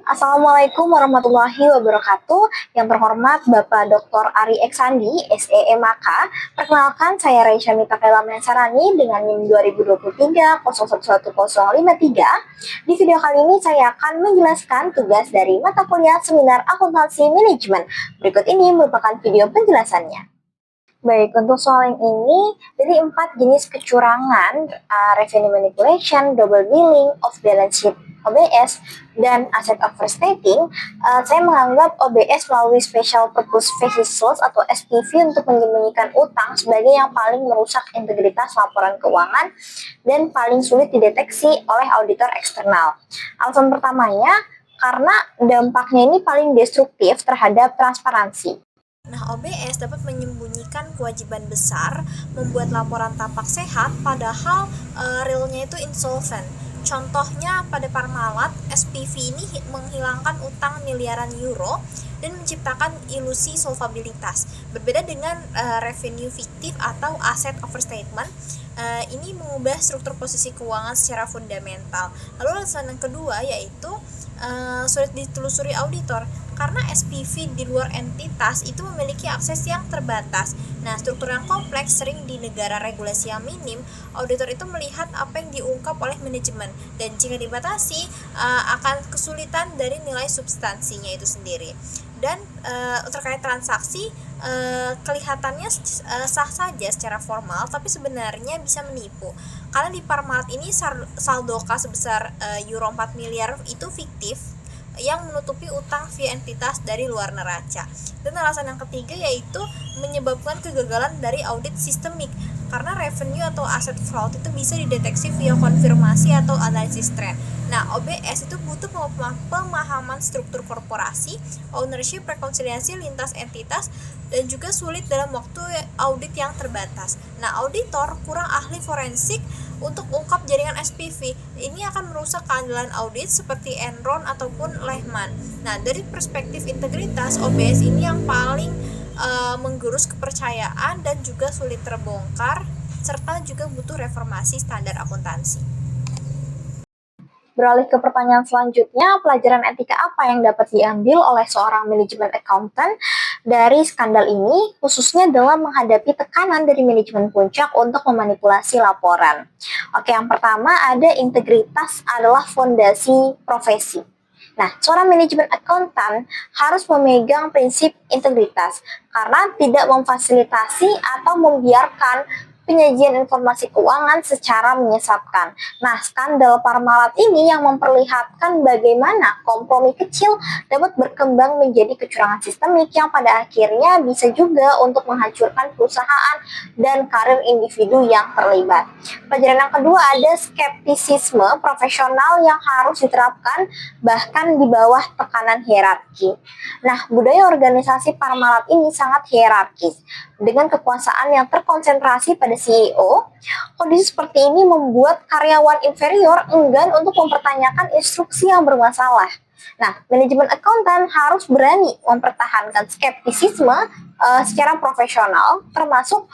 Assalamualaikum warahmatullahi wabarakatuh. Yang terhormat Bapak Dr. Ari Eksandi, SEMAK. Perkenalkan, saya Reisha Mita Kaila Mensarani dengan NIM 2023 011053. Di video kali ini saya akan menjelaskan tugas dari mata kuliah Seminar Akuntansi Manajemen. Berikut ini merupakan video penjelasannya. Baik, untuk soal yang ini, dari 4 jenis kecurangan, revenue manipulation, double billing, off balance sheet OBS, dan asset overstating, saya menganggap OBS melalui Special Purpose Vehicles atau SPV untuk menyembunyikan utang sebagai yang paling merusak integritas laporan keuangan dan paling sulit dideteksi oleh auditor eksternal. Alasan pertamanya, karena dampaknya ini paling destruktif terhadap transparansi. Nah, OBS dapat menyembunyikan kewajiban besar, membuat laporan tampak sehat, padahal realnya itu insolvent. Contohnya pada Parmalat, SPV ini menghilangkan utang miliaran euro dan menciptakan ilusi solvabilitas. Berbeda dengan revenue fiktif atau asset overstatement, ini mengubah struktur posisi keuangan secara fundamental. Lalu alasan yang kedua yaitu sulit ditelusuri auditor karena SPV di luar entitas itu memiliki akses yang terbatas. Nah, struktur yang kompleks sering di negara regulasi yang minim, auditor itu melihat apa yang diungkap oleh manajemen dan jika dibatasi akan kesulitan dari nilai substansinya itu sendiri. Dan terkait transaksi kelihatannya sah saja secara formal, tapi sebenarnya bisa menipu. Karena di Parmalat ini saldo kas sebesar euro 4 miliar itu fiktif yang menutupi utang via entitas dari luar neraca. Dan alasan yang ketiga yaitu menyebabkan kegagalan dari audit sistemik karena revenue atau aset fraud itu bisa dideteksi via konfirmasi atau analisis trend. Nah, OBS itu butuh pemahaman struktur korporasi, ownership, rekonsiliasi lintas entitas, dan juga sulit dalam waktu audit yang terbatas. Nah, auditor kurang ahli forensik untuk ungkap jaringan SPV. Ini akan merusak keandalan audit seperti Enron ataupun Lehman. Nah, dari perspektif integritas, OBS ini yang paling menggerus kepercayaan dan juga sulit terbongkar, serta juga butuh reformasi standar akuntansi. Beralih ke pertanyaan selanjutnya, pelajaran etika apa yang dapat diambil oleh seorang manajemen accountant dari skandal ini, khususnya dalam menghadapi tekanan dari manajemen puncak untuk memanipulasi laporan? Oke, yang pertama ada integritas adalah fondasi profesi. Nah, seorang manajemen accountant harus memegang prinsip integritas karena tidak memfasilitasi atau membiarkan penyajian informasi keuangan secara menyesatkan. Nah, skandal Parmalat ini yang memperlihatkan bagaimana kompromi kecil dapat berkembang menjadi kecurangan sistemik yang pada akhirnya bisa juga untuk menghancurkan perusahaan dan karir individu yang terlibat. Pelajaran yang kedua ada skeptisisme profesional yang harus diterapkan bahkan di bawah tekanan hierarki. Nah, budaya organisasi Parmalat ini sangat hierarkis. Dengan kekuasaan yang terkonsentrasi pada CEO, kondisi seperti ini membuat karyawan inferior enggan untuk mempertanyakan instruksi yang bermasalah. Nah, manajemen akuntan harus berani mempertahankan skeptisisme secara profesional, termasuk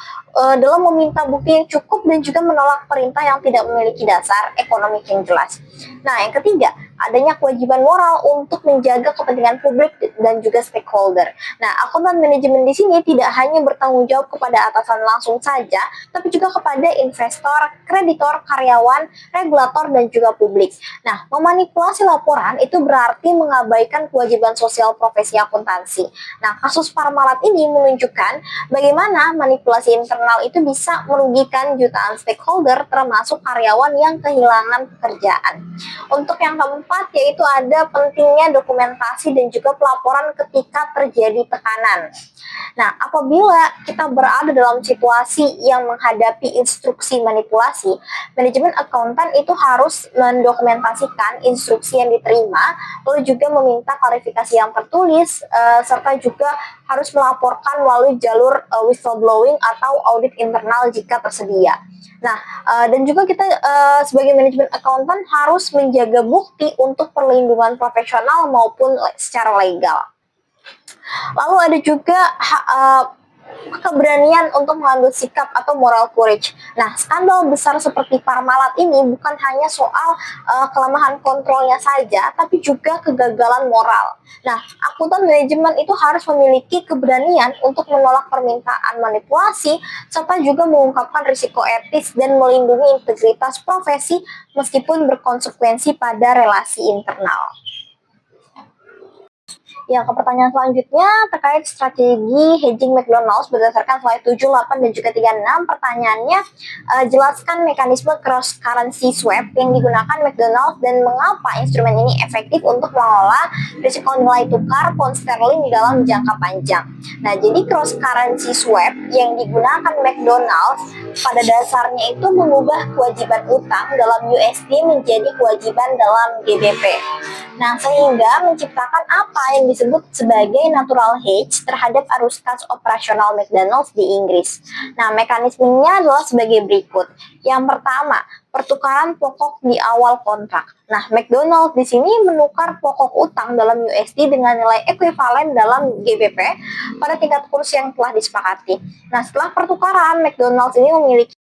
dalam meminta bukti yang cukup dan juga menolak perintah yang tidak memiliki dasar ekonomi yang jelas. Nah, yang ketiga, adanya kewajiban moral untuk menjaga kepentingan publik dan juga stakeholder. Nah, akuntan manajemen di sini tidak hanya bertanggung jawab kepada atasan langsung saja, tapi juga kepada investor, kreditor, karyawan, regulator, dan juga publik. Nah, memanipulasi laporan itu berarti mengabaikan kewajiban sosial profesi akuntansi. Nah, kasus Parmalat ini menunjukkan bagaimana manipulasi internal itu bisa merugikan jutaan stakeholder, termasuk karyawan yang kehilangan pekerjaan. Untuk yang keempat yaitu ada pentingnya dokumentasi dan juga pelaporan ketika terjadi tekanan. Nah, apabila kita berada dalam situasi yang menghadapi instruksi manipulasi, manajemen akuntan itu harus mendokumentasikan instruksi yang diterima, lalu juga meminta klarifikasi yang tertulis, serta juga harus melaporkan melalui jalur whistleblowing atau audit internal jika tersedia. Nah, dan juga kita sebagai manajemen akuntan harus menjaga bukti untuk perlindungan profesional maupun secara legal. Lalu ada juga keberanian untuk mengambil sikap atau moral courage. Nah, skandal besar seperti Parmalat ini bukan hanya soal kelemahan kontrolnya saja, tapi juga kegagalan moral. Nah, akuntan manajemen itu harus memiliki keberanian untuk menolak permintaan manipulasi, serta juga mengungkapkan risiko etis dan melindungi integritas profesi meskipun berkonsekuensi pada relasi internal. Ya, ke pertanyaan selanjutnya terkait strategi hedging McDonald's berdasarkan slide 7, 8, dan juga 36. Pertanyaannya, jelaskan mekanisme cross currency swap yang digunakan McDonald's dan mengapa instrumen ini efektif untuk mengelola risiko nilai tukar pound sterling di dalam jangka panjang. Nah, jadi cross currency swap yang digunakan McDonald's pada dasarnya itu mengubah kewajiban utang dalam USD menjadi kewajiban dalam GBP. Nah, sehingga menciptakan apa yang disebut sebagai natural hedge terhadap arus kas operasional McDonald's di Inggris. Nah, mekanismenya adalah sebagai berikut. Yang pertama, pertukaran pokok di awal kontrak. Nah, McDonald's di sini menukar pokok utang dalam USD dengan nilai ekuivalen dalam GBP pada tingkat kurs yang telah disepakati. Nah, setelah pertukaran, McDonald's ini memiliki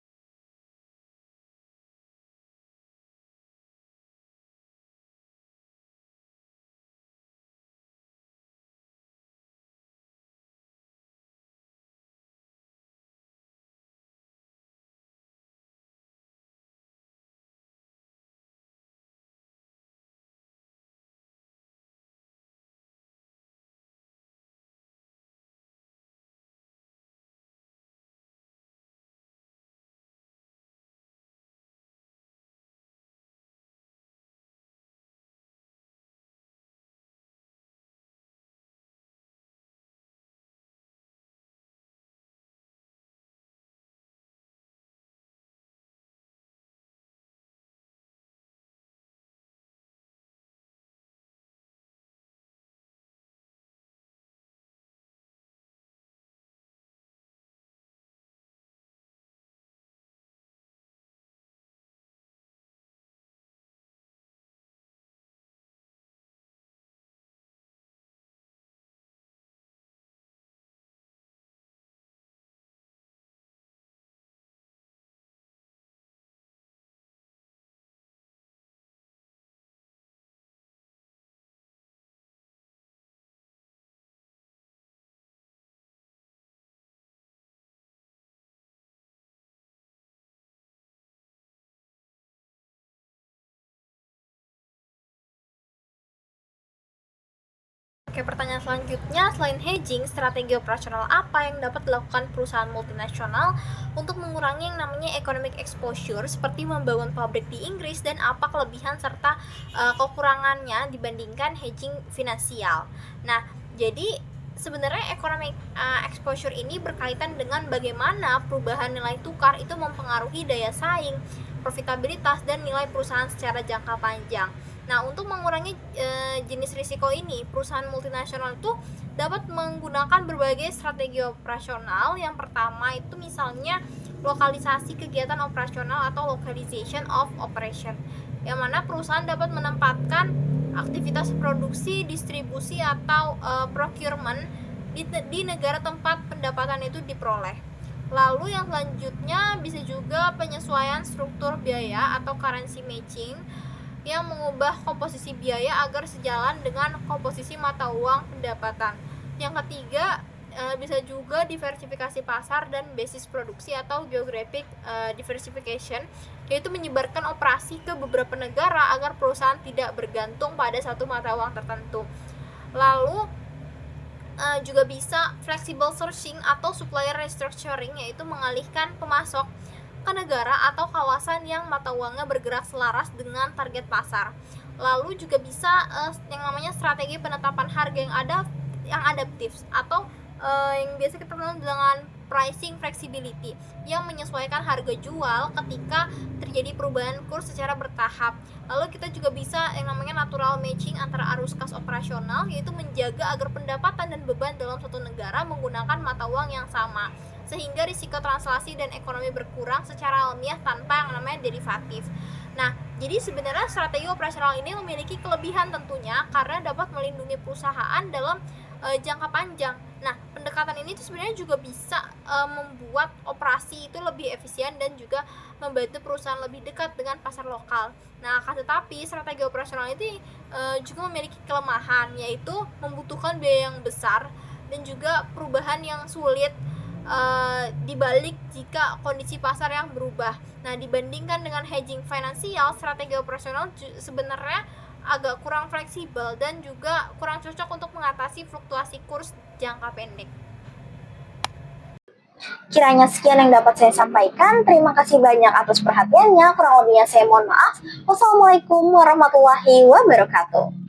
Oke, pertanyaan selanjutnya, selain hedging, strategi operasional apa yang dapat dilakukan perusahaan multinasional untuk mengurangi yang namanya economic exposure seperti membangun pabrik di Inggris, dan apa kelebihan serta kekurangannya dibandingkan hedging finansial. Nah, jadi sebenarnya economic exposure ini berkaitan dengan bagaimana perubahan nilai tukar itu mempengaruhi daya saing, profitabilitas, dan nilai perusahaan secara jangka panjang. Nah, untuk mengurangi jenis risiko ini, perusahaan multinasional itu dapat menggunakan berbagai strategi operasional. Yang pertama itu misalnya lokalisasi kegiatan operasional atau localization of operation, yang mana perusahaan dapat menempatkan aktivitas produksi, distribusi, atau procurement di negara tempat pendapatan itu diperoleh. Lalu yang selanjutnya bisa juga penyesuaian struktur biaya atau currency matching, yang mengubah komposisi biaya agar sejalan dengan komposisi mata uang pendapatan. Yang ketiga, bisa juga diversifikasi pasar dan basis produksi atau geographic diversification, yaitu menyebarkan operasi ke beberapa negara agar perusahaan tidak bergantung pada satu mata uang tertentu. Lalu juga bisa flexible sourcing atau supplier restructuring, yaitu mengalihkan pemasok ke negara atau kawasan yang mata uangnya bergerak selaras dengan target pasar. Lalu juga bisa yang namanya strategi penetapan harga yang adaptif atau yang biasa kita kenal dengan pricing flexibility, yang menyesuaikan harga jual ketika terjadi perubahan kurs secara bertahap. Lalu kita juga bisa yang namanya natural matching antara arus kas operasional, yaitu menjaga agar pendapatan dan beban dalam suatu negara menggunakan mata uang yang sama, sehingga risiko translasi dan ekonomi berkurang secara alamiah tanpa yang namanya derivatif. Nah, jadi sebenarnya strategi operasional ini memiliki kelebihan tentunya karena dapat melindungi perusahaan dalam jangka panjang. Nah, pendekatan ini tuh sebenarnya juga bisa membuat operasi itu lebih efisien dan juga membantu perusahaan lebih dekat dengan pasar lokal. Nah, akan tetapi strategi operasional ini juga memiliki kelemahan, yaitu membutuhkan biaya yang besar dan juga perubahan yang sulit dibalik jika kondisi pasar yang berubah. Nah, dibandingkan dengan hedging finansial, strategi operasional sebenarnya agak kurang fleksibel dan juga kurang cocok untuk mengatasi fluktuasi kurs jangka pendek. Kiranya sekian yang dapat saya sampaikan. Terima kasih banyak atas perhatiannya. Kurang lebihnya saya mohon maaf. Wassalamualaikum warahmatullahi wabarakatuh.